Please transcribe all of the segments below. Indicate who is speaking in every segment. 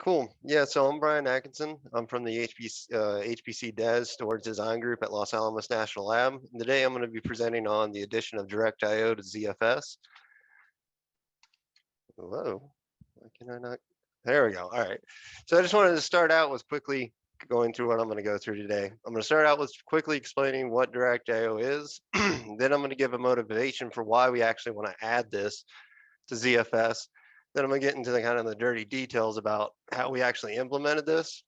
Speaker 1: Cool. Yeah, so I'm Brian Atkinson. I'm from the HPC DES Storage Design Group at Los Alamos National Lab. And today I'm going to be presenting on the addition of DirectIO to ZFS. Whoa, why can I not? There we go. All right. So I just wanted to start out with quickly going through what I'm going to go through today. I'm going to start out with quickly explaining what DirectIO is. Then I'm going to give a motivation for why we actually want to add this to ZFS. Then I'm going to get into the kind of the dirty details about how we actually implemented this.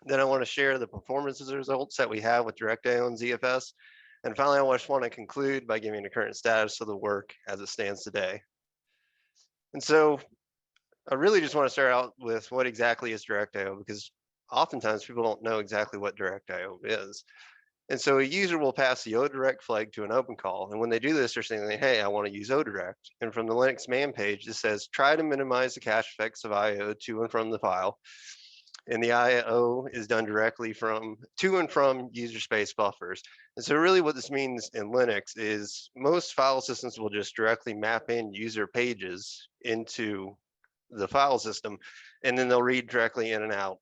Speaker 1: Then I want to share the performance results that we have with DirectIO and ZFS. And finally, I just want to conclude by giving the current status of the work as it stands today. And so I really just want to start out with what exactly is DirectIO, because oftentimes people don't know exactly what DirectIO is. And so a user will pass the ODirect flag to an open call. And when they do this, they're saying, hey, I want to use ODirect. And from the Linux man page, it says, try to minimize the cache effects of IO to and from the file. And the IO is done directly to and from user space buffers. And so really what this means in Linux is most file systems will just directly map in user pages into the file system, and then they'll read directly in and out.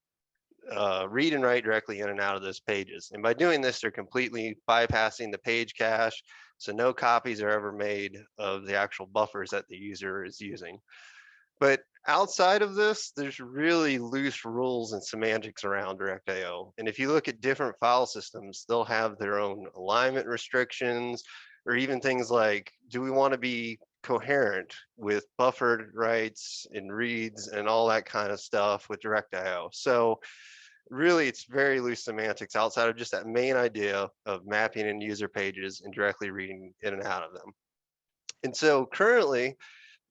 Speaker 1: Read and write directly in and out of those pages. And by doing this, they're completely bypassing the page cache. So no copies are ever made of the actual buffers that the user is using. But outside of this, there's really loose rules and semantics around DirectIO. And if you look at different file systems, they'll have their own alignment restrictions, or even things like, do we want to be coherent with buffered writes and reads and all that kind of stuff with DirectIO? So really, it's very loose semantics outside of just that main idea of mapping in user pages and directly reading in and out of them. And so currently,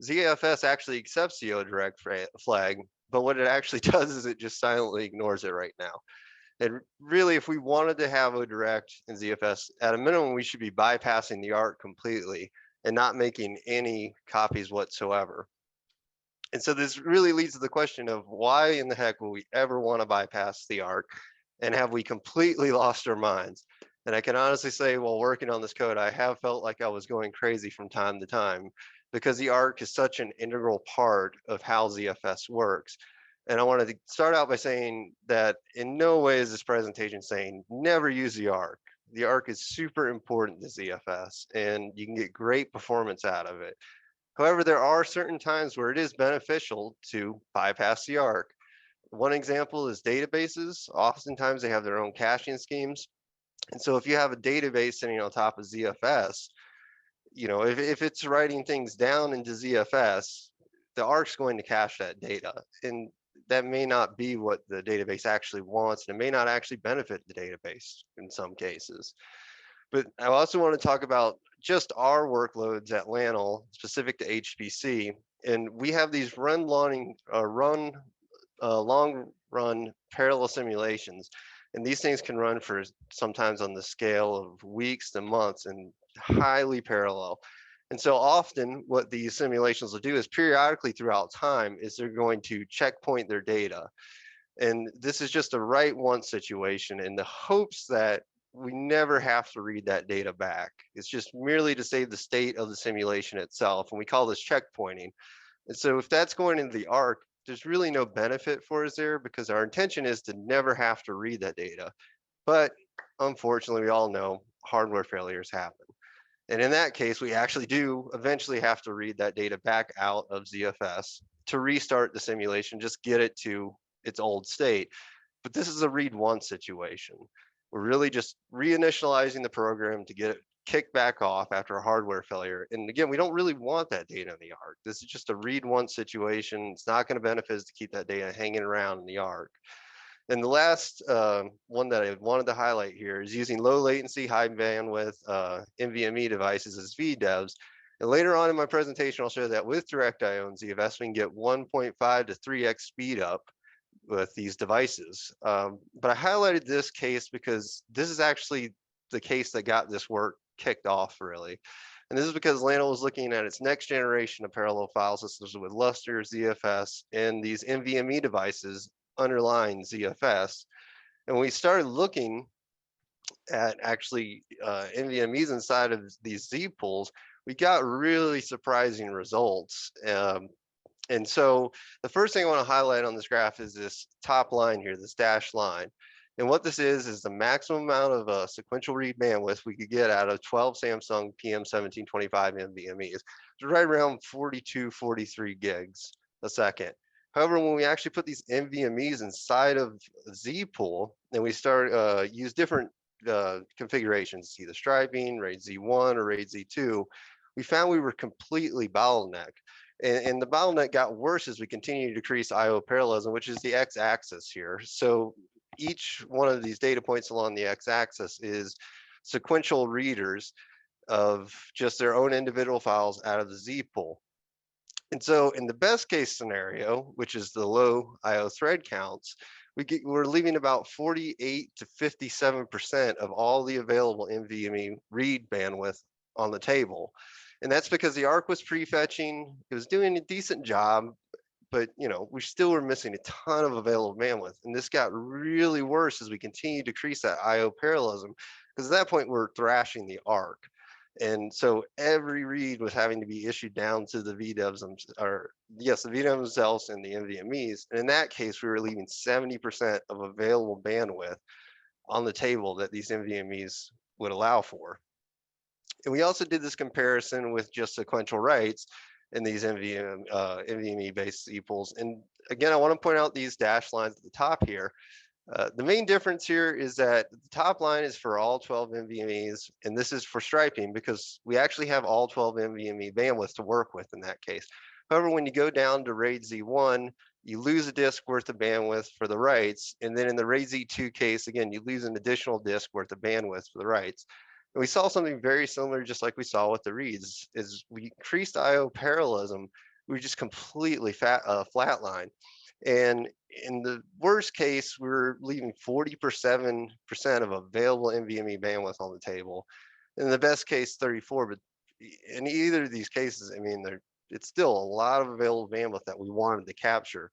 Speaker 1: ZFS actually accepts the ODirect flag, but what it actually does is it just silently ignores it right now. And really, if we wanted to have ODirect in ZFS, at a minimum, we should be bypassing the Ark completely and not making any copies whatsoever. And so this really leads to the question of why in the heck will we ever want to bypass the Ark, and have we completely lost our minds? And I can honestly say, while working on this code, I have felt like I was going crazy from time to time, because the Ark is such an integral part of how ZFS works. And I wanted to start out by saying that in no way is this presentation saying never use the Ark. The Ark is super important to ZFS, and you can get great performance out of it. However, there are certain times where it is beneficial to bypass the Ark. One example is databases. Oftentimes they have their own caching schemes. And so if you have a database sitting on top of ZFS, if it's writing things down into ZFS, the Ark's going to cache that data. And that may not be what the database actually wants, and it may not actually benefit the database in some cases. But I also want to talk about just our workloads at LANL specific to HPC. And we have these long run parallel simulations. And these things can run for sometimes on the scale of weeks to months and highly parallel. And so often what these simulations will do is periodically throughout time is they're going to checkpoint their data. And this is just a write once situation in the hopes that we never have to read that data back. It's just merely to save the state of the simulation itself. And we call this checkpointing. And so if that's going into the Ark, there's really no benefit for us there, because our intention is to never have to read that data. But unfortunately, we all know hardware failures happen. And in that case, we actually do eventually have to read that data back out of ZFS to restart the simulation, just get it to its old state. But this is a read once situation. We're really just reinitializing the program to get it kicked back off after a hardware failure. And again, we don't really want that data in the Ark. This is just a read once situation. It's not going to benefit us to keep that data hanging around in the Ark. And the last one that I wanted to highlight here is using low latency, high bandwidth NVMe devices as VDEVs. And later on in my presentation, I'll show that with DirectIO and ZFS, we can get 1.5 to 3x speed up with these devices. But I highlighted this case because this is actually the case that got this work kicked off, really. And this is because LANL was looking at its next generation of parallel file systems with Lustre, ZFS, and these NVMe devices underlying ZFS. And we started looking at actually NVMe's inside of these Z pools, we got really surprising results. And so the first thing I want to highlight on this graph is this top line here, this dashed line. And what this is the maximum amount of sequential read bandwidth we could get out of 12 Samsung PM1725 NVMe's. It's right around 42, 43 gigs a second. However, when we actually put these NVMe's inside of Z-Pool and we start use different configurations, either striping, RAID Z1 or RAID Z2, we found we were completely bottlenecked. And the bottleneck got worse as we continue to decrease IO parallelism, which is the x-axis here. So each one of these data points along the x-axis is sequential readers of just their own individual files out of the Z-pool. And so in the best case scenario, which is the low IO thread counts, we're leaving about 48 to 57% of all the available NVMe read bandwidth on the table. And that's because the Ark was prefetching, it was doing a decent job, but we still were missing a ton of available bandwidth. And this got really worse as we continue to decrease that IO parallelism, because at that point we're thrashing the Ark. And so every read was having to be issued down to the VDEVs, the VDEVs themselves and the NVMe's. And in that case, we were leaving 70% of available bandwidth on the table that these NVMe's would allow for. And we also did this comparison with just sequential writes in these NVMe-based Z-pools. And again, I want to point out these dashed lines at the top here. The main difference here is that the top line is for all 12 NVMe's, and this is for striping because we actually have all 12 NVMe bandwidth to work with in that case. However, when you go down to RAID Z1, you lose a disk worth of bandwidth for the writes, and then in the RAID Z2 case, again, you lose an additional disk worth of bandwidth for the writes. And we saw something very similar, just like we saw with the reads, is we increased IO parallelism, we just completely flatline. And in the worst case, we're leaving 47% of available NVMe bandwidth on the table. In the best case, 34. But in either of these cases, I mean, it's still a lot of available bandwidth that we wanted to capture.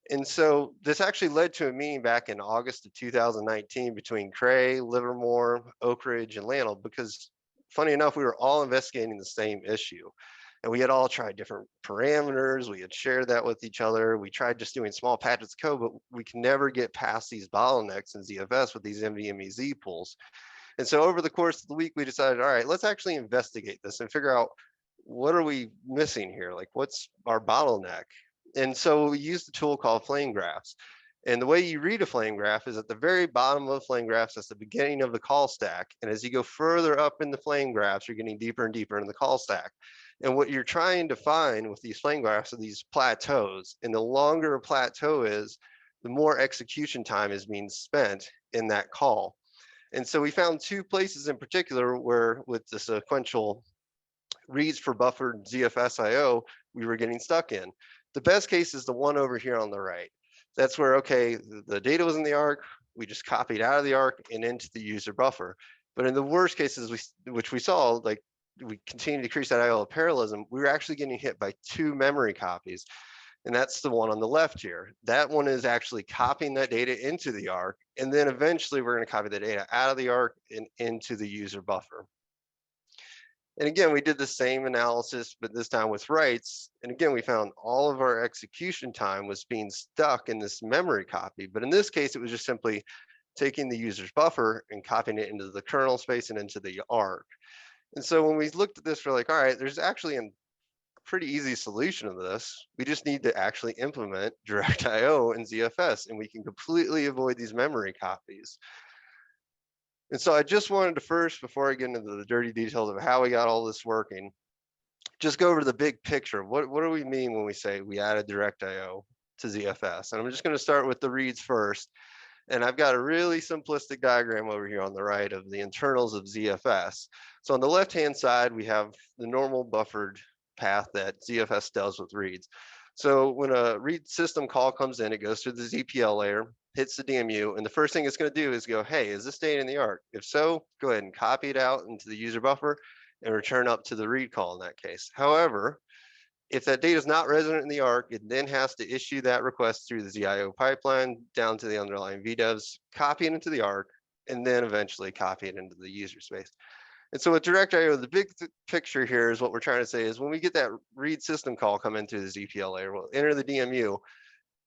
Speaker 1: And so this actually led to a meeting back in August of 2019 between Cray, Livermore, Oak Ridge, and Lannel, because funny enough, we were all investigating the same issue. And we had all tried different parameters. We had shared that with each other. We tried just doing small patches of code, but we can never get past these bottlenecks in ZFS with these NVMe Z pools. And so over the course of the week, we decided, all right, let's actually investigate this and figure out what are we missing here? Like, what's our bottleneck? And so we used a tool called flame graphs. And the way you read a flame graph is at the very bottom of flame graphs, that's the beginning of the call stack. And as you go further up in the flame graphs, you're getting deeper and deeper in the call stack. And what you're trying to find with these flame graphs are these plateaus. And the longer a plateau is, the more execution time is being spent in that call. And so we found two places in particular where with the sequential reads for buffered ZFS IO, we were getting stuck in. The best case is the one over here on the right. That's where, okay, the data was in the Ark, we just copied out of the Ark and into the user buffer. But in the worst cases, which we saw, like we continue to decrease that IO parallelism, we were actually getting hit by 2 memory copies. And that's the one on the left here. That one is actually copying that data into the Ark. And then eventually we're going to copy the data out of the Ark and into the user buffer. And again, we did the same analysis, but this time with writes. And again, we found all of our execution time was being stuck in this memory copy. But in this case, it was just simply taking the user's buffer and copying it into the kernel space and into the Ark. And so when we looked at this, we're like, all right, there's actually a pretty easy solution to this. We just need to actually implement DirectIO and ZFS, and we can completely avoid these memory copies. And so I just wanted to first, before I get into the dirty details of how we got all this working, just go over the big picture. What do we mean when we say we added DirectIO to ZFS? And I'm just going to start with the reads first. And I've got a really simplistic diagram over here on the right of the internals of ZFS. So on the left-hand side, we have the normal buffered path that ZFS does with reads. So when a read system call comes in, it goes through the ZPL layer, hits the DMU, and the first thing it's going to do is go, hey, is this data in the Ark? If so, go ahead and copy it out into the user buffer and return up to the read call in that case. However, if that data is not resident in the Ark, it then has to issue that request through the ZIO pipeline down to the underlying VDEVs, copy it into the Ark, and then eventually copy it into the user space. And so with DirectIO, the big picture here is what we're trying to say is when we get that read system call come into the ZPL layer, we'll enter the DMU,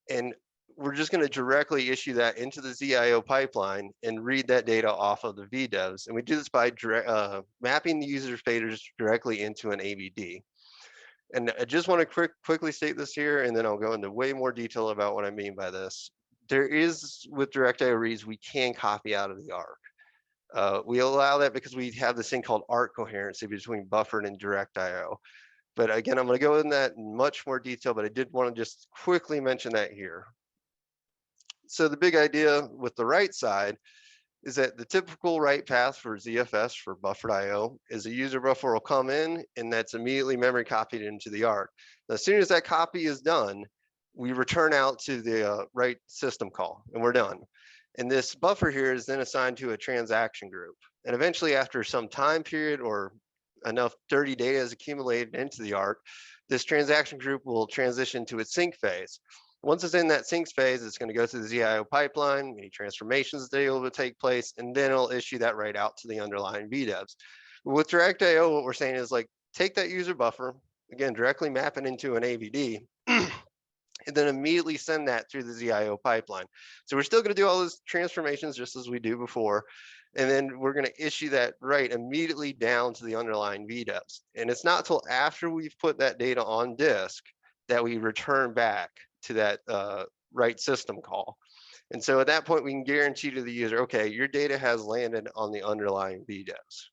Speaker 1: and we're just going to directly issue that into the ZIO pipeline and read that data off of the VDEVs. And we do this by mapping the user's pages directly into an AVD. And I just want to quickly state this here, and then I'll go into way more detail about what I mean by this. There is, with DirectIO reads, we can copy out of the Ark. We allow that because we have this thing called Ark coherency between buffered and DirectIO. But again, I'm going to go in that in much more detail, but I did want to just quickly mention that here. So the big idea with the write side is that the typical write path for ZFS for buffered IO is a user buffer will come in and that's immediately memory copied into the Ark. Now, as soon as that copy is done, we return out to the write system call and we're done. And this buffer here is then assigned to a transaction group. And eventually after some time period or enough dirty data is accumulated into the Ark, this transaction group will transition to its sync phase. Once it's in that sync phase, it's going to go through the ZIO pipeline, any transformations that will take place, and then it'll issue that right out to the underlying VDEVs. With DirectIO, what we're saying is like, take that user buffer, again, directly map it into an AVD, and then immediately send that through the ZIO pipeline. So we're still going to do all those transformations just as we do before, and then we're going to issue that right immediately down to the underlying VDEVs. And it's not till after we've put that data on disk that we return back to that write system call. And so at that point, we can guarantee to the user, okay, your data has landed on the underlying VDEVs.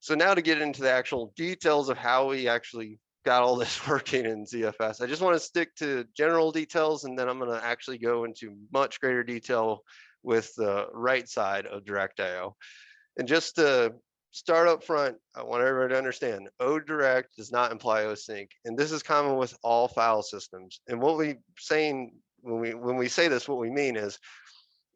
Speaker 1: So now to get into the actual details of how we actually got all this working in ZFS, I just want to stick to general details, and then I'm going to actually go into much greater detail with the right side of DirectIO. And just to start up front, I want everybody to understand, ODirect does not imply OSync, and this is common with all file systems. And what we saying when we say this, what we mean is,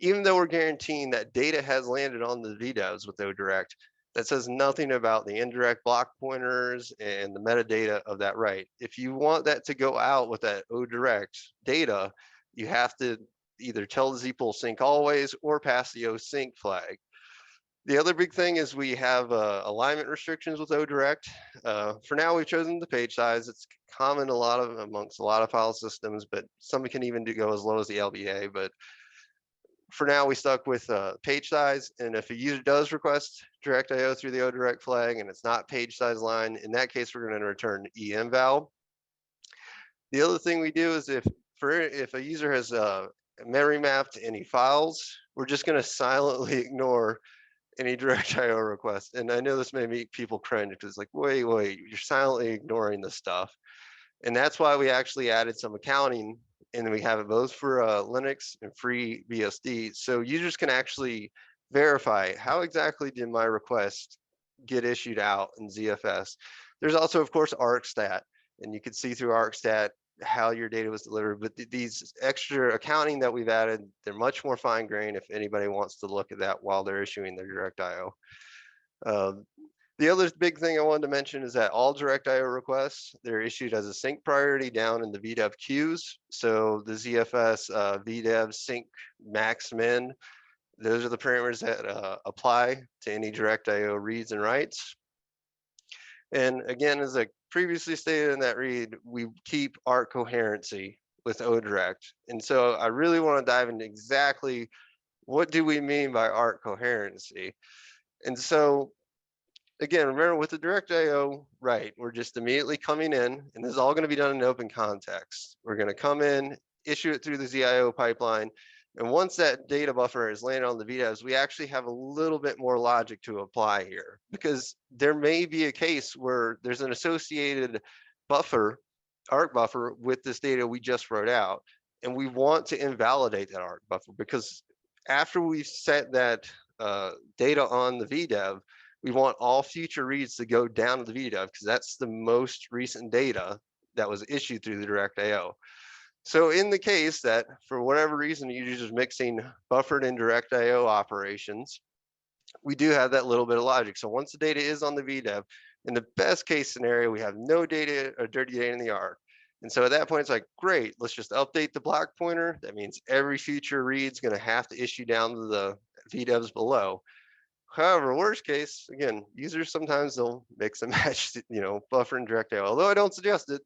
Speaker 1: even though we're guaranteeing that data has landed on the VDEVs with ODirect, that says nothing about the indirect block pointers and the metadata of that write. If you want that to go out with that ODirect data, you have to either tell the zpool sync always or pass the OSync flag. The other big thing is we have alignment restrictions with ODirect. For now, we've chosen the page size. It's common amongst a lot of file systems, but some can even go as low as the LBA. But for now, we stuck with page size. And if a user does request DirectIO through the ODirect flag and it's not page size line, in that case, we're going to return EM val. The other thing we do is if a user has memory mapped any files, we're just going to silently ignore any DirectIO request. And I know this may make people cringe because it's like, wait, you're silently ignoring this stuff. And that's why we actually added some accounting, and we have it both for Linux and free BSD. So users can actually verify how exactly did my request get issued out in ZFS. There's also, of course, ArcStat, and you can see through ArcStat how your data was delivered, but these extra accounting that we've added, they're much more fine grained if anybody wants to look at that while they're issuing their DirectIO. The other big thing I wanted to mention is that all DirectIO requests, they're issued as a sync priority down in the VDEV queues. So the ZFS VDEV sync max min, those are the parameters that apply to any DirectIO reads and writes. And again, as I previously stated in that read, we keep Ark coherency with ODirect. And so I really want to dive into exactly what do we mean by Ark coherency. And so again, remember with the DirectIO, right, we're just immediately coming in, and this is all going to be done in open context. We're going to come in, issue it through the ZIO pipeline, and once that data buffer is landed on the VDEVs, we actually have a little bit more logic to apply here, because there may be a case where there's an associated buffer, Ark buffer, with this data we just wrote out, and we want to invalidate that Ark buffer, because after we've set that data on the VDEV, we want all future reads to go down to the VDEV, because that's the most recent data that was issued through the DirectIO. So in the case that, for whatever reason, the user is mixing buffered and DirectIO operations, we do have that little bit of logic. So once the data is on the VDEV, in the best case scenario, we have no data or dirty data in the Ark. And so at that point, it's like, great, let's just update the block pointer. That means every future read's going to have to issue down to the VDEVs below. However, worst case, again, users sometimes they'll mix and match, buffer and DirectIO. Although I don't suggest it,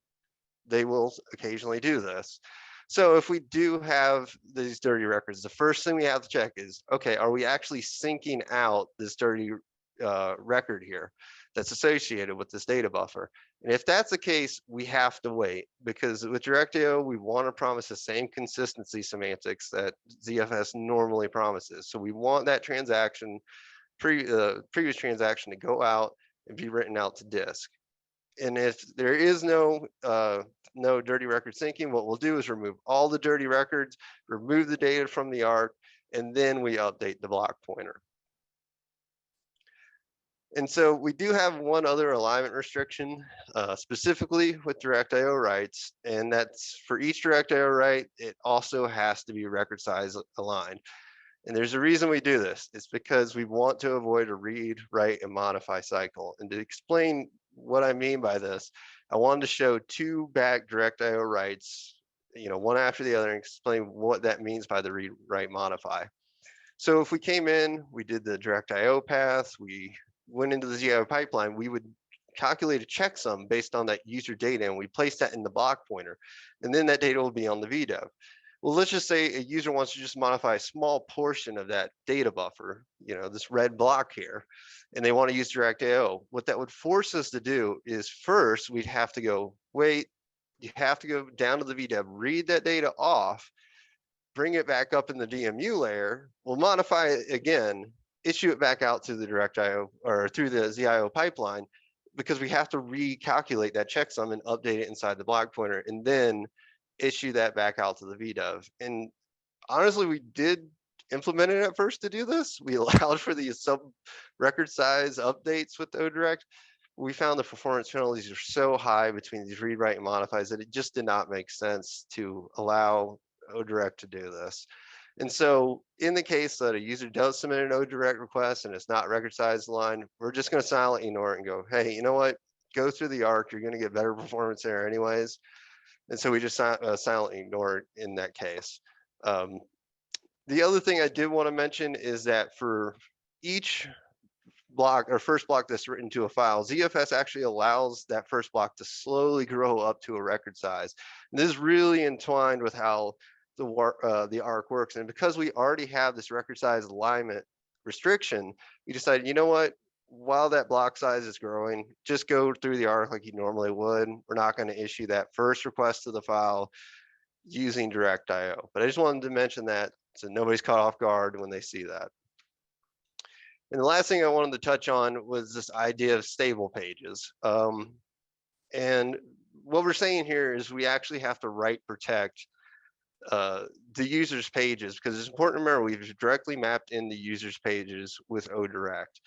Speaker 1: they will occasionally do this. So if we do have these dirty records, the first thing we have to check is, okay, are we actually syncing out this dirty record here that's associated with this data buffer? And if that's the case, we have to wait, because with DirectIO, we want to promise the same consistency semantics that ZFS normally promises. So we want that transaction, previous transaction, to go out and be written out to disk. And if there is no dirty record syncing, what we'll do is remove all the dirty records, remove the data from the Ark, and then we update the block pointer. And so we do have one other alignment restriction, specifically with DirectIO Rights, and that's for each DirectIO right, it also has to be record size aligned. And there's a reason we do this. It's because we want to avoid a read, write, and modify cycle. And to explain what I mean by this, I wanted to show two back DirectIO rights, one after the other, and explain what that means by the read, write, modify. So if we came in, we did the DirectIO path, we went into the ZIO pipeline, we would calculate a checksum based on that user data, and we place that in the block pointer, and then that data will be on the VDEV. Well, let's just say a user wants to just modify a small portion of that data buffer, this red block here, and they want to use DirectIO. What that would force us to do is, first, we'd have to go, wait, you have to go down to the VDEV, read that data off, bring it back up in the DMU layer, we'll modify it again, issue it back out to the DirectIO or through the ZIO pipeline, because we have to recalculate that checksum and update it inside the block pointer, and then issue that back out to the VDEV. And honestly, we did implement it at first to do this. We allowed for these sub record size updates with ODirect. We found the performance penalties are so high between these read, write, and modifies that it just did not make sense to allow ODirect to do this. And so in the case that a user does submit an ODirect request and it's not record size aligned, we're just going to silently ignore it and go, hey, you know what? Go through the Ark. You're going to get better performance there anyways. And so we just silently ignore it in that case. The other thing I did want to mention is that for each block or first block that's written to a file, ZFS actually allows that first block to slowly grow up to a record size. And this is really entwined with how the Ark works. And because we already have this record size alignment restriction, we decided, you know what? While that block size is growing, just go through the Ark like you normally would. We're not going to issue that first request to the file using DirectIO. But I just wanted to mention that so nobody's caught off guard when they see that. And the last thing I wanted to touch on was this idea of stable pages. And what we're saying here is we actually have to write protect the user's pages, because it's important to remember we've directly mapped in the user's pages with ODirect.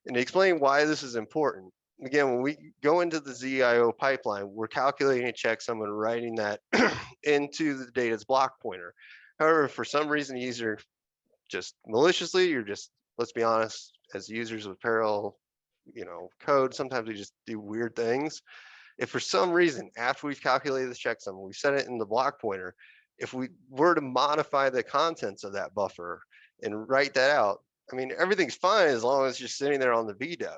Speaker 1: And to explain why this is important, again, when we go into the ZIO pipeline, we're calculating a checksum and writing that into the data's block pointer. However, for some reason, the user just maliciously, or just, let's be honest, as users with parallel, code, sometimes we just do weird things. If for some reason, after we've calculated the checksum, we set it in the block pointer, if we were to modify the contents of that buffer and write that out, I mean, everything's fine as long as it's just sitting there on the VDEV.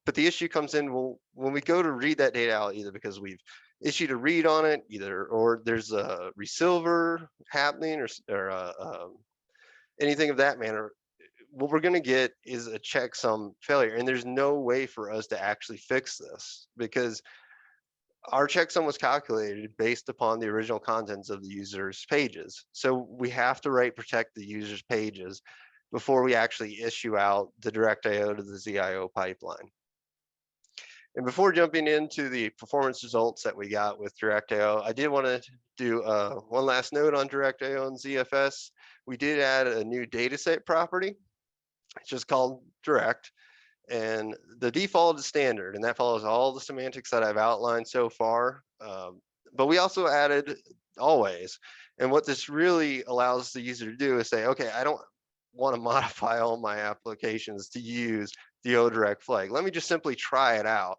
Speaker 1: But the issue comes in when we go to read that data out, either because we've issued a read on it, or there's a resilver happening, or anything of that manner, what we're going to get is a checksum failure. And there's no way for us to actually fix this, because our checksum was calculated based upon the original contents of the user's pages. So we have to protect the user's pages before we actually issue out the DirectIO to the ZIO pipeline. And before jumping into the performance results that we got with DirectIO, I did want to do one last note on DirectIO and ZFS. We did add a new dataset property. It's just called direct. And the default is standard, and that follows all the semantics that I've outlined so far. But we also added always. And what this really allows the user to do is say, okay, I don't want to modify all my applications to use the ODirect flag. Let me just simply try it out.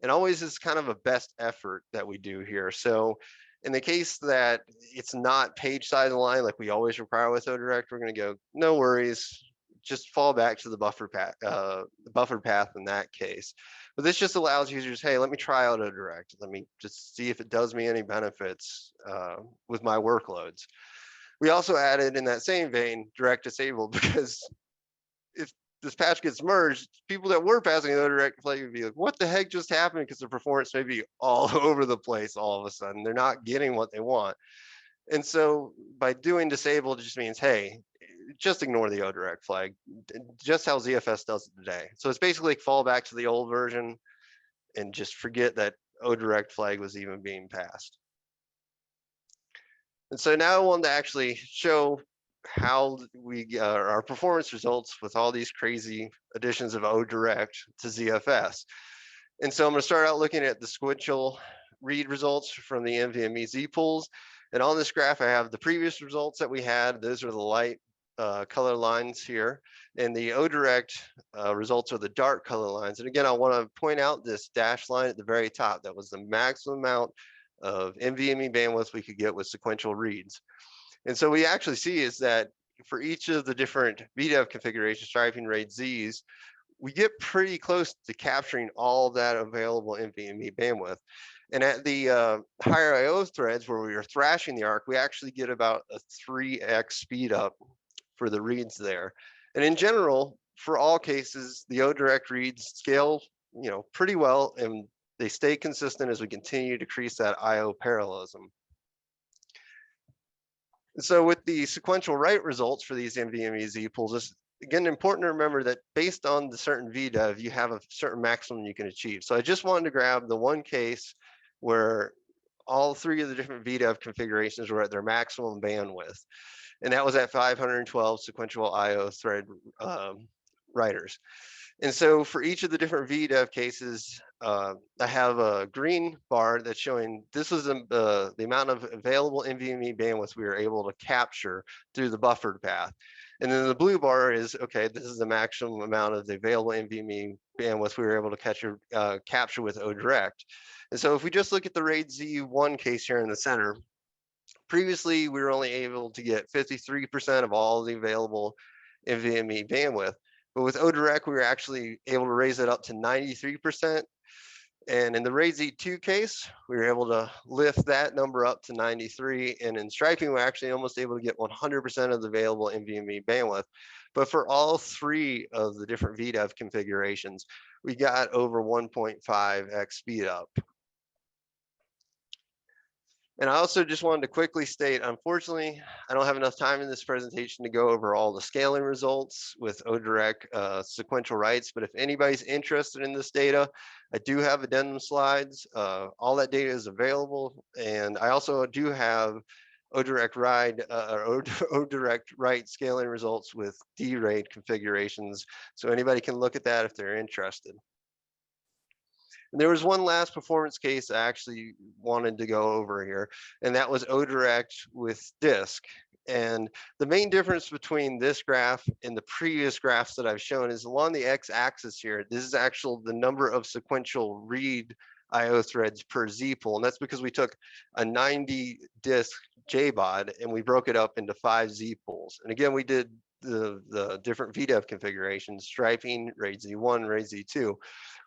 Speaker 1: And always is kind of a best effort that we do here. So in the case that it's not page size aligned like we always require with ODirect, we're going to go, no worries. just fall back to the buffer path in that case. But this just allows users, hey, let me try out ODirect. Let me just see if it does me any benefits with my workloads. We also added in that same vein, direct disable, because if this patch gets merged, people that were passing the ODirect flag would be like, what the heck just happened? Because the performance may be all over the place all of a sudden. They're not getting what they want. And so by doing disable, it just means, hey, just ignore the ODirect flag, just how ZFS does it today. So it's basically like fall back to the old version and just forget that ODirect flag was even being passed. And so now I wanted to actually show how we our performance results with all these crazy additions of ODirect to ZFS. And so I'm going to start out looking at the sequential read results from the NVMe Z pools. And on this graph, I have the previous results that we had. Those are the light color lines here. And the ODirect results are the dark color lines. And again, I want to point out this dashed line at the very top. That was the maximum amount of NVMe bandwidth we could get with sequential reads. And so we actually see is that for each of the different VDEV configurations, striping, RAID Zs, we get pretty close to capturing all that available NVMe bandwidth. And at the higher IO threads where we are thrashing the Ark, we actually get about a 3x speed up for the reads there. And in general, for all cases, the ODirect reads scale, pretty well, and they stay consistent as we continue to decrease that IO parallelism. And so with the sequential write results for these NVMe Z pools, it's again important to remember that based on the certain VDEV, you have a certain maximum you can achieve. So I just wanted to grab the one case where all three of the different VDEV configurations were at their maximum bandwidth. And that was at 512 sequential IO thread writers. And so for each of the different VDEV cases, I have a green bar that's showing this is the amount of available NVMe bandwidth we were able to capture through the buffered path. And then the blue bar is, okay, this is the maximum amount of the available NVMe bandwidth we were able to capture with ODirect. And so if we just look at the RAID Z1 case here in the center, previously we were only able to get 53% of all the available NVMe bandwidth. But with ODirect, we were actually able to raise it up to 93%. And in the RAID Z2 case, we were able to lift that number up to 93. And in striping, we're actually almost able to get 100% of the available NVMe bandwidth. But for all three of the different VDEV configurations, we got over 1.5x speed up. And I also just wanted to quickly state, unfortunately, I don't have enough time in this presentation to go over all the scaling results with ODirect sequential writes, but if anybody's interested in this data, I do have addendum slides. All that data is available. And I also do have ODirect write scaling results with DRAID configurations. So anybody can look at that if they're interested. And there was one last performance case I actually wanted to go over here, and that was ODirect with disk. And the main difference between this graph and the previous graphs that I've shown is along the x-axis here, this is actually the number of sequential read IO threads per Z pool. And that's because we took a 90 disk JBOD and we broke it up into 5 Z pools. And again, we did the different VDEV configurations, striping, RAID Z1, RAID Z2.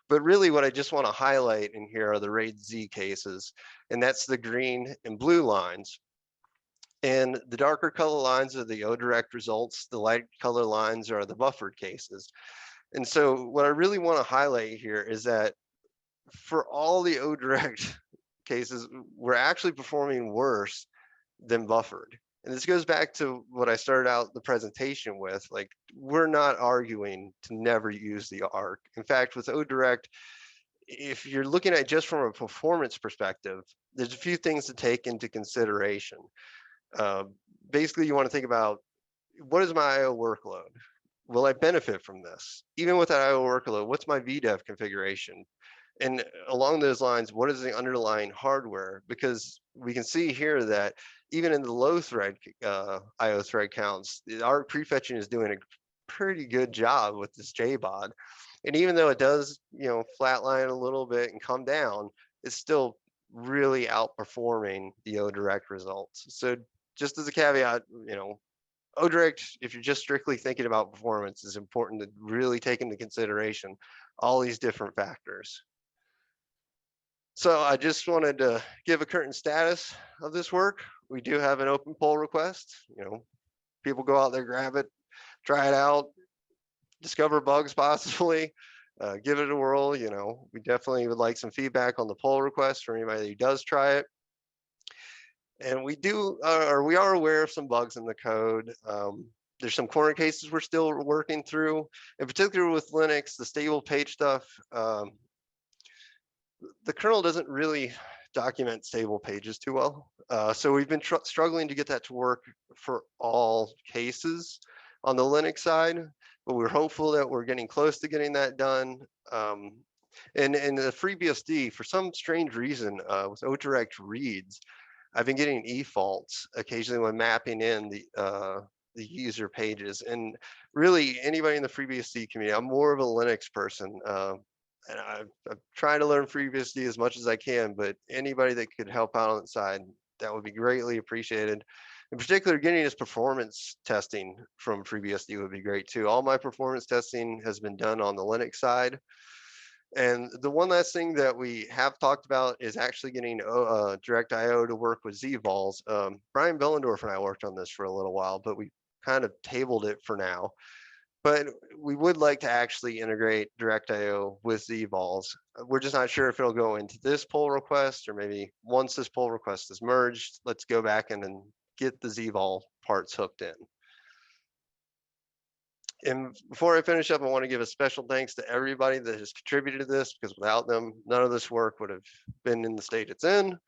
Speaker 1: But really what I just want to highlight in here are the RAID Z cases, and that's the green and blue lines. And the darker color lines are the ODirect results, the light color lines are the buffered cases. And so what I really want to highlight here is that for all the ODirect cases, we're actually performing worse than buffered. And this goes back to what I started out the presentation with, like, we're not arguing to never use the Ark. In fact, with ODirect, if you're looking at it just from a performance perspective, there's a few things to take into consideration. Basically, you want to think about, what is my IO workload? Will I benefit from this? Even with that IO workload, what's my VDEV configuration? And along those lines, what is the underlying hardware? Because we can see here that even in the low thread IO thread counts, the Ark prefetching is doing a pretty good job with this JBOD. And even though it does, flatline a little bit and come down, it's still really outperforming the ODirect results. So just as a caveat, ODirect, if you're just strictly thinking about performance, is important to really take into consideration all these different factors. So I just wanted to give a current status of this work. We do have an open pull request. People go out there, grab it, try it out, discover bugs possibly, give it a whirl. We definitely would like some feedback on the pull request for anybody who does try it. And we are aware of some bugs in the code. There's some corner cases we're still working through, in particular with Linux, the stable page stuff. The kernel doesn't really document stable pages too well. So we've been struggling to get that to work for all cases on the Linux side, but we're hopeful that we're getting close to getting that done. And the FreeBSD, for some strange reason, with ODirect reads, I've been getting e-faults occasionally when mapping in the user pages. And really, anybody in the FreeBSD community, I'm more of a Linux person. And I'm trying to learn FreeBSD as much as I can, but anybody that could help out on the side, that would be greatly appreciated. In particular, getting us performance testing from FreeBSD would be great too. All my performance testing has been done on the Linux side. And the one last thing that we have talked about is actually getting DirectIO to work with ZVols. Brian Bellendorf and I worked on this for a little while, but we kind of tabled it for now. But we would like to actually integrate DirectIO with ZVols. We're just not sure if it'll go into this pull request, or maybe once this pull request is merged, let's go back in and get the ZVol parts hooked in. And before I finish up, I want to give a special thanks to everybody that has contributed to this, because without them, none of this work would have been in the state it's in.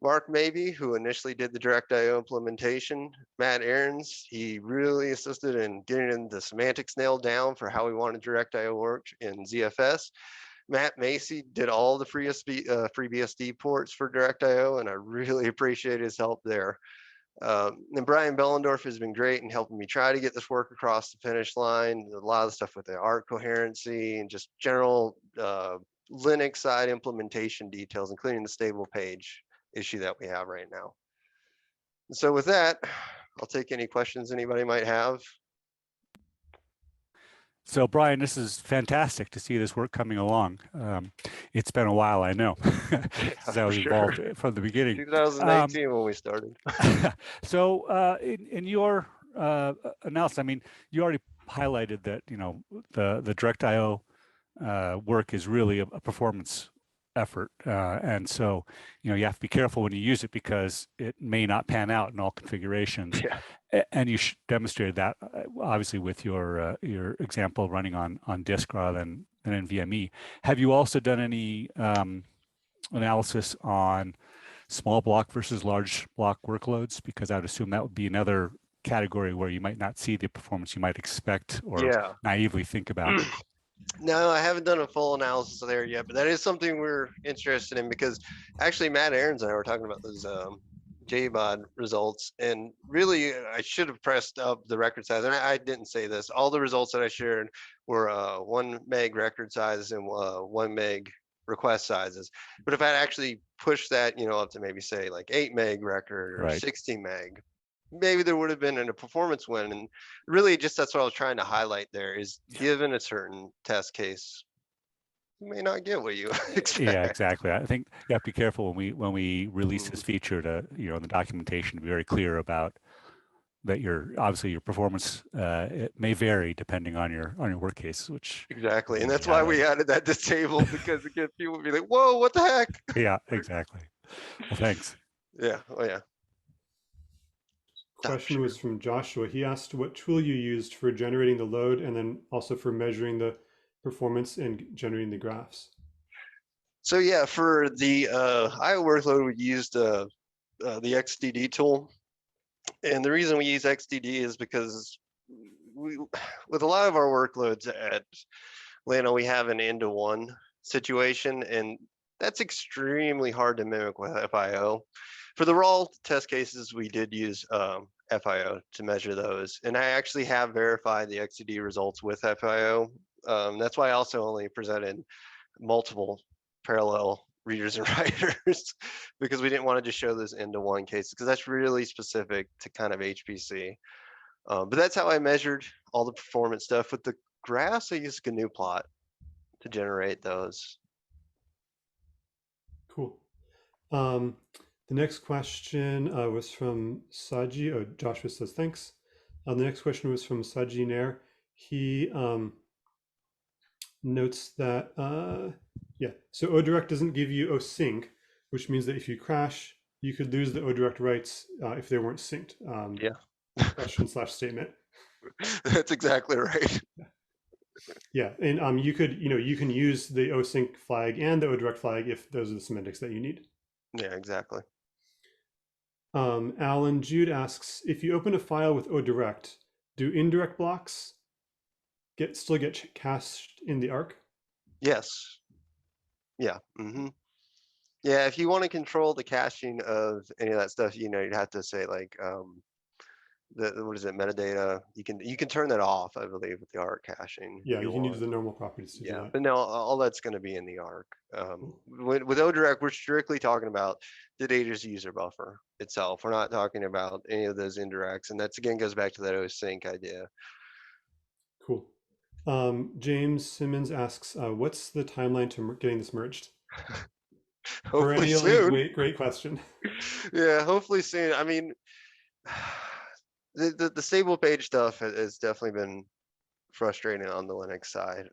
Speaker 1: Mark Mabey, who initially did the DirectIO implementation. Matt Ahrens, he really assisted in getting the semantics nailed down for how we wanted DirectIO work in ZFS. Matt Macy did all the FreeBSD ports for DirectIO, and I really appreciate his help there. And Brian Bellendorf has been great in helping me try to get this work across the finish line. A lot of the stuff with the Ark coherency and just general Linux side implementation details, including the stable page issue that we have right now. And so with that, I'll take any questions anybody might have.
Speaker 2: So Brian, this is fantastic to see this work coming along. It's been a while, I know, since I was involved from the beginning.
Speaker 1: 2018 when we started.
Speaker 2: So in your analysis, I mean, you already highlighted that the DirectIO work is really a performance effort, and so you have to be careful when you use it, because it may not pan out in all configurations. Yeah. And you demonstrated that obviously with your example running on disk rather than NVMe. Have you also done any analysis on small block versus large block workloads? Because I would assume that would be another category where you might not see the performance you might expect or naively think about.
Speaker 1: No, I haven't done a full analysis there yet, but that is something we're interested in, because actually Matt Ahrens and I were talking about those JBOD results, and really I should have pressed up the record size, and I didn't say this. All the results that I shared were 1 meg record size and 1 meg request sizes. But if I actually pushed that, up to maybe say like 8 meg record or 16 meg, maybe there would have been a performance win. And really just that's what I was trying to highlight there, is given a certain test case, you may not get what you expect.
Speaker 2: Yeah, exactly. I think you have to be careful when we release this feature to, in the documentation, to be very clear about that obviously your performance it may vary depending on your work case, which
Speaker 1: exactly. And that's why we added that disable, because again, people would be like, whoa, what the heck?
Speaker 2: Yeah, exactly. Well, thanks.
Speaker 1: Yeah. Oh yeah.
Speaker 3: Question was from Joshua. He asked what tool you used for generating the load, and then also for measuring the performance and generating the graphs.
Speaker 1: So yeah, for the IO workload, we used the XDD tool. And the reason we use XDD is because with a lot of our workloads at Lano, we have an end-to-one situation, and that's extremely hard to mimic with FIO. For the raw test cases, we did use FIO to measure those. And I actually have verified the XDD results with FIO. That's why I also only presented multiple parallel readers and writers, because we didn't want to just show those end-to-one cases, because that's really specific to kind of HPC. But that's how I measured all the performance stuff. With the graphs, I used GNU plot to generate those.
Speaker 3: Cool. The next question was from Saji. Oh, Joshua says thanks. The next question was from Saji Nair. He notes that, yeah, so ODirect doesn't give you OSync, which means that if you crash, you could lose the ODirect rights if they weren't synced.
Speaker 1: Yeah.
Speaker 3: Question/statement.
Speaker 1: That's exactly right.
Speaker 3: Yeah, and you can use the OSync flag and the ODirect flag if those are the semantics that you need.
Speaker 1: Yeah, exactly.
Speaker 3: Alan Jude asks, if you open a file with ODirect, do indirect blocks still get cached in the Ark?
Speaker 1: Yes. Yeah. Yeah, if you want to control the caching of any of that stuff, you'd have to say like what is it, metadata. You can turn that off, I believe, with the Ark caching.
Speaker 3: Yeah, you can use the normal properties to do that.
Speaker 1: But no, all that's going to be in the Ark. With ODirect, we're strictly talking about the data's user buffer itself. We're not talking about any of those indirects, and that's again goes back to that OSync idea.
Speaker 3: Cool. James Simmons asks, what's the timeline to getting this merged?
Speaker 1: Hopefully soon.
Speaker 3: Great question.
Speaker 1: Yeah, hopefully soon. I mean, the stable page stuff has definitely been frustrating on the Linux side.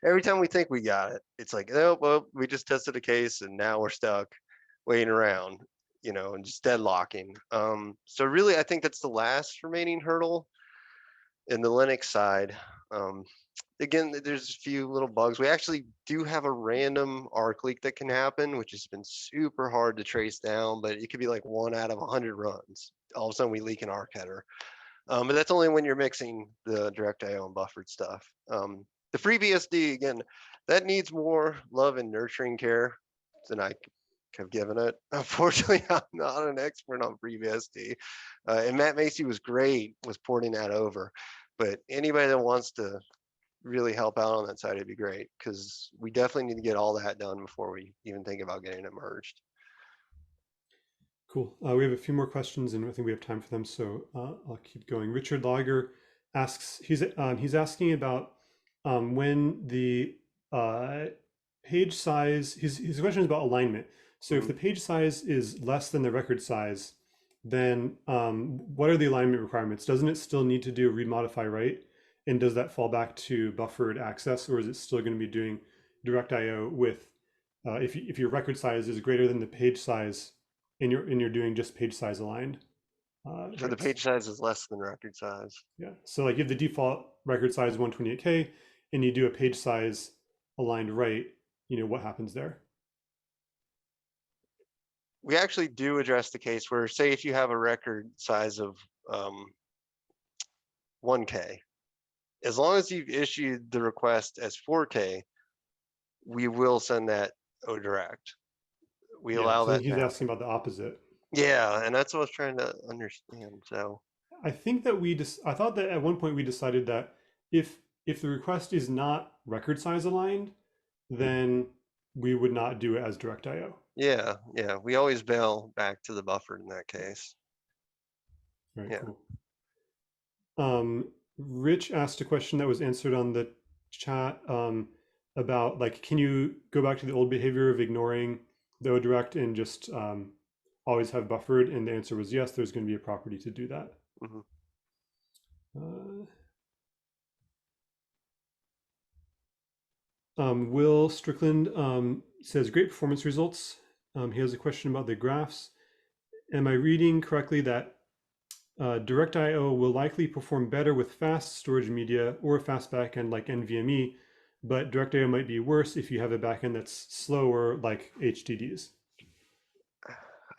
Speaker 1: Every time we think we got it, it's like, oh, well, we just tested a case and now we're stuck waiting around, and just deadlocking. So really, I think that's the last remaining hurdle in the Linux side. Again, there's a few little bugs. We actually do have a random Ark leak that can happen, which has been super hard to trace down, but it could be like 1 out of 100 runs. All of a sudden we leak an Ark header. But that's only when you're mixing the DirectIO and buffered stuff. The FreeBSD, again, that needs more love and nurturing care than I have given it. Unfortunately, I'm not an expert on FreeBSD. And Matt Macy was great with porting that over. But anybody that wants to really help out on that side, it'd be great, because we definitely need to get all that done before we even think about getting it merged.
Speaker 3: Cool. We have a few more questions, and I think we have time for them, so I'll keep going. Richard Lager asks, he's asking about when the page size, his question is about alignment. So if the page size is less than the record size, then what are the alignment requirements? Doesn't it still need to do read, modify, write? And does that fall back to buffered access, or is it still going to be doing DirectIO with, if your record size is greater than the page size, and you're doing just page size aligned?
Speaker 1: So the page size is less than record size.
Speaker 3: Yeah. So like if the default record size is 128K and you do a page size aligned write, what happens there?
Speaker 1: We actually do address the case where, say, if you have a record size of 1K, as long as you've issued the request as 4K, we will send that ODirect. We allow that.
Speaker 3: He's asking about the opposite.
Speaker 1: Yeah, and that's what I was trying to understand. So
Speaker 3: I think that I thought that at one point we decided that if the request is not record size aligned, then we would not do it as DirectIO.
Speaker 1: Yeah, we always bail back to the buffer in that case.
Speaker 3: Very cool. Rich asked a question that was answered on the chat about, like, can you go back to the old behavior of ignoring the ODirect and just always have buffered? And the answer was yes, there's going to be a property to do that. Will Strickland says, great performance results. He has a question about the graphs. Am I reading correctly that DirectIO will likely perform better with fast storage media or a fast backend like NVMe, but DirectIO might be worse if you have a backend that's slower like HDDs?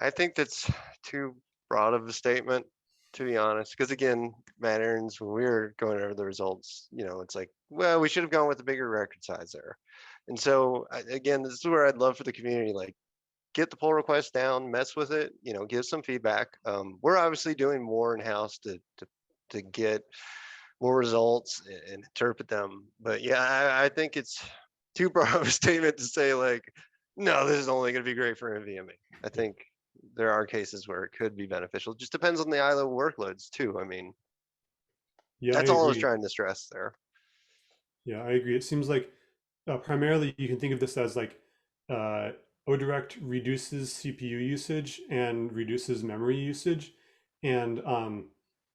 Speaker 1: I think that's too broad of a statement, to be honest, because again, Matt Aarons, when we were going over the results, it's like, well, we should have gone with a bigger record size there. And so again, this is where I'd love for the community, like, get the pull request down, mess with it, give some feedback. We're obviously doing more in-house to get more results and interpret them. But yeah, I think it's too broad of a statement to say, like, no, this is only going to be great for NVMe. I think there are cases where it could be beneficial. It just depends on the IO workloads too. I mean,
Speaker 3: Yeah,
Speaker 1: that's
Speaker 3: I
Speaker 1: all I was
Speaker 3: agree.
Speaker 1: trying to stress there.
Speaker 3: Yeah, I agree. It seems like primarily you can think of this as like ODirect reduces CPU usage and reduces memory usage, and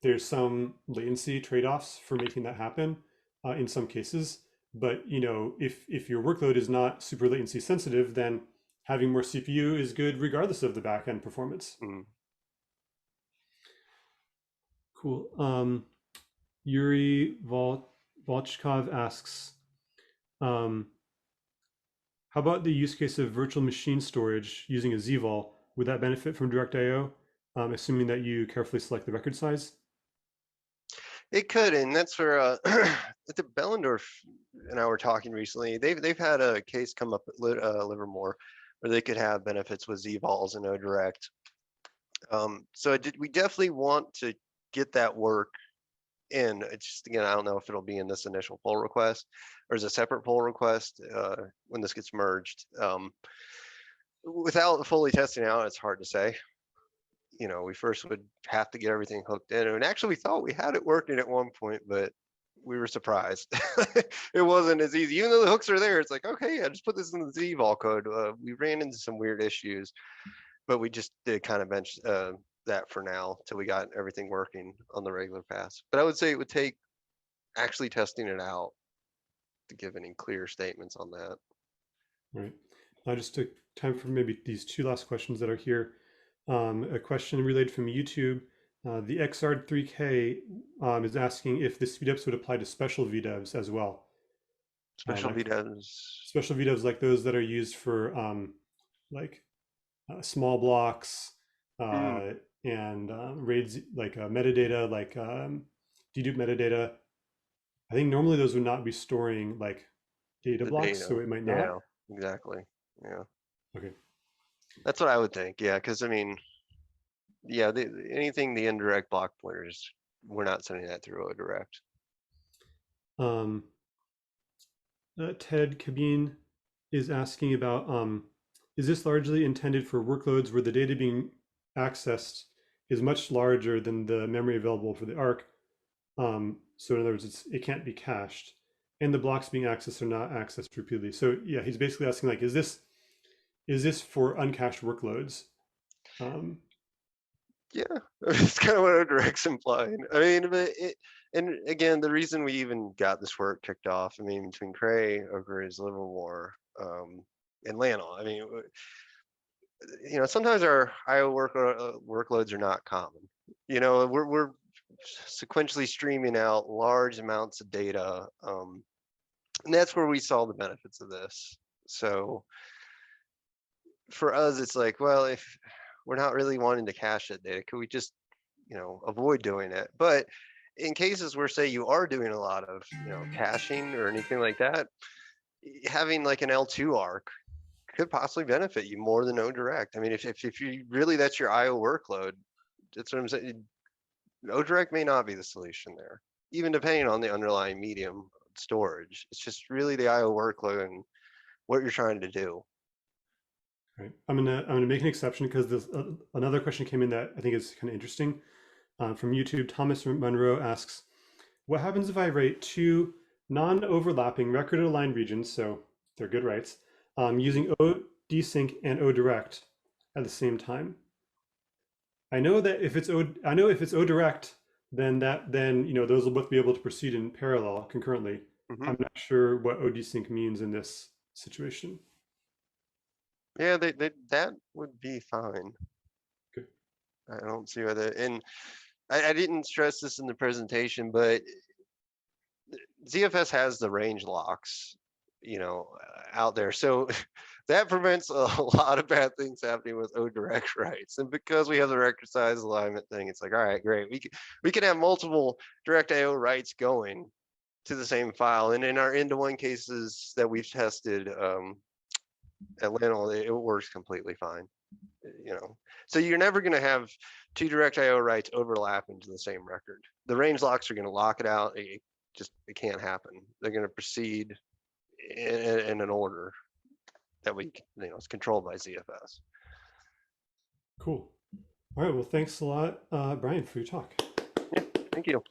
Speaker 3: there's some latency trade-offs for making that happen in some cases. But you know, if your workload is not super latency sensitive, then having more CPU is good regardless of the backend performance.
Speaker 1: Mm.
Speaker 3: Cool. Yuri Volchkov asks, um, how about the use case of virtual machine storage using a ZVol? Would that benefit from DirectIO, assuming that you carefully select the record size?
Speaker 1: It could, and that's where the Bellendorf and I were talking recently. They've had a case come up at Livermore where they could have benefits with ZVols and ODirect. So we definitely want to get that work in. It's just, again, I don't know if it'll be in this initial pull request or as a separate pull request when this gets merged. Without fully testing out, it's hard to say. You know, we first would have to get everything hooked in. And actually, we thought we had it working at one point, but we were surprised. It wasn't as easy. Even though the hooks are there, it's like, okay, yeah, just put this in the ZVol code. We ran into some weird issues, but we just did kind of bench that for now till we got everything working on the regular pass. But I would say it would take actually testing it out to give any clear statements on that.
Speaker 3: Right. I just took time for maybe these two last questions that are here. A question related from YouTube. The XR3K is asking if the speedups would apply to special VDEVs as well.
Speaker 1: Special
Speaker 3: Like
Speaker 1: VDEVs.
Speaker 3: special VDEVs like those that are used for like small blocks and RAIDs, like metadata, like dedupe metadata. I think normally those would not be storing like data
Speaker 1: The
Speaker 3: blocks,
Speaker 1: data.
Speaker 3: so it might
Speaker 1: Yeah,
Speaker 3: not.
Speaker 1: exactly. Yeah.
Speaker 3: Okay.
Speaker 1: That's what I would think. Yeah, because I mean, yeah, anything the indirect block pointers, we're not sending that through a direct.
Speaker 3: Um, Ted Cabine is asking about, is this largely intended for workloads where the data being accessed is much larger than the memory available for the Ark? So in other words, it can't be cached, and the blocks being accessed are not accessed repeatedly. So yeah, he's basically asking like, is this for uncached workloads?
Speaker 1: Yeah, it's kind of what direct's implying. I mean, but and again, the reason we even got this work kicked off, I mean, between Cray, Oak Ridge, Livermore, and Lanel, I mean, you know, sometimes our IO workloads are not common. You know, we're sequentially streaming out large amounts of data, and that's where we saw the benefits of this. So for us, it's like, well, if we're not really wanting to cache that data, could we just, you know, avoid doing it? But in cases where, say, you are doing a lot of, you know, caching or anything like that, having like an L2 arc could possibly benefit you more than ODirect. I mean, if you really, that's your IO workload, that's what I'm saying. ODirect may not be the solution there, even depending on the underlying medium storage. It's just really the IO workload and what you're trying to do.
Speaker 3: Right. I'm gonna make an exception because there's another question came in that I think is kind of interesting from YouTube. Thomas Monroe asks, what happens if I write two non-overlapping record-aligned regions, so they're good writes, using ODsync and ODirect at the same time? I know that if it's ODirect, then you know those will both be able to proceed in parallel concurrently.
Speaker 1: Mm-hmm.
Speaker 3: I'm not sure what ODsync means in this situation.
Speaker 1: Yeah, that would be fine.
Speaker 3: Okay.
Speaker 1: I don't see whether, and I didn't stress this in the presentation, but ZFS has the range locks, you know, out there. So that prevents a lot of bad things happening with ODirect writes. And because we have the record size alignment thing, it's like, all right, great. We can have multiple DirectIO writes going to the same file. And in our end-to-one cases that we've tested, at Lanel, it works completely fine, you know. So you're never going to have two DirectIO writes overlap into the same record. The range locks are going to lock it out. It can't happen. They're going to proceed in an order that we, you know, it's controlled by ZFS.
Speaker 3: Cool. All right. Well, thanks a lot, Brian, for your talk.
Speaker 1: Thank you.